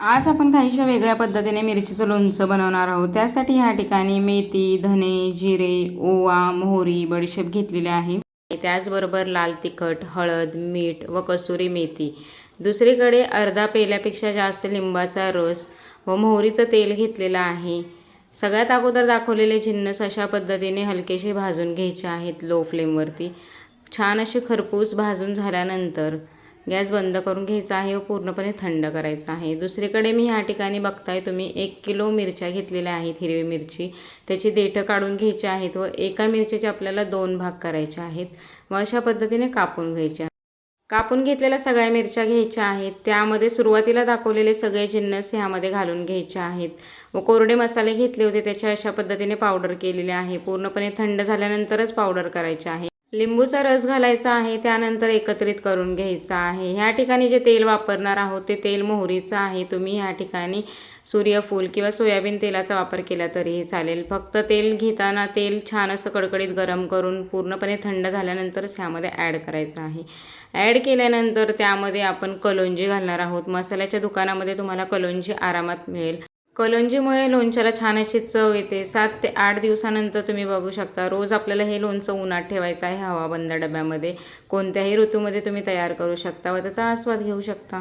आज आपण काहीशा वेगळ्या पद्धतीने मिरचीचं लोणचं बनवणार आहोत। त्यासाठी ह्या ठिकाणी मेथी, धने, जिरे, ओवा, मोहरी, बडीशेप घेतलेले आहे। त्याचबरोबर लाल तिखट, हळद, मीठ व कसुरी मेथी। दुसरीकडे अर्धा पेल्यापेक्षा जास्त लिंबाचा रस व मोहरीचं तेल घेतलेलं आहे। सगळ्यात अगोदर दाखवलेले जिन्नस अशा पद्धतीने हलकेसे भाजून घ्यायचे आहेत लो फ्लेमवरती। छान असे खरपूस भाजून झाल्यानंतर गॅस बंद करून घ्यायचा आहे व पूर्णपणे थंड करायचा आहे। दुसरीकडे मी ह्या ठिकाणी बघताय तुम्ही 1 किलो मिरच्या घेतलेल्या आहेत, हिरवी मिरची। त्याची देठं काढून घ्यायची आहेत व एका मिरचीचे आपल्याला 2 भाग करायचे आहेत व अशा पद्धतीने कापून घ्यायचे। कापून घेतलेल्या सगळ्या मिरच्या घ्यायच्या आहेत। त्यामध्ये सुरुवातीला दाखवलेले सगळे जिन्नस ह्यामध्ये घालून घ्यायचे आहेत व कोरडे मसाले घेतले होते त्याच्या अशा पद्धतीने पावडर केलेले आहे। पूर्णपणे थंड झाल्यानंतरच पावडर करायचे आहे। लिंबूचा रस घालायचा आहे, त्यानंतर एकत्रित करून घ्यायचा आहे। ह्या ठिकाणी जे तेल वापरणार आहोत ते तेल मोहरीचं आहे। तुम्ही ह्या ठिकाणी सूर्यफूल किंवा सोयाबीन तेलाचा वापर केला तरीही चालेल। फक्त तेल घेताना तेल छान असं कडकडीत गरम करून पूर्णपणे थंड झाल्यानंतरच ह्यामध्ये ॲड करायचं आहे। ॲड केल्यानंतर त्यामध्ये आपण कलोंजी घालणार आहोत। मसाल्याच्या दुकानामध्ये तुम्हाला कलोंजी आरामात मिळेल। कलोंजीमुळे लोणच्याला छान अशी चव येते। 7 ते 8 दिवसानंतर तुम्ही बघू शकता। रोज आपल्याला हे लोणचं उन्हात ठेवायचं आहे हवाबंद डब्यामध्ये। कोणत्याही ऋतूमध्ये तुम्ही तयार करू शकता व त्याचा आस्वाद घेऊ शकता।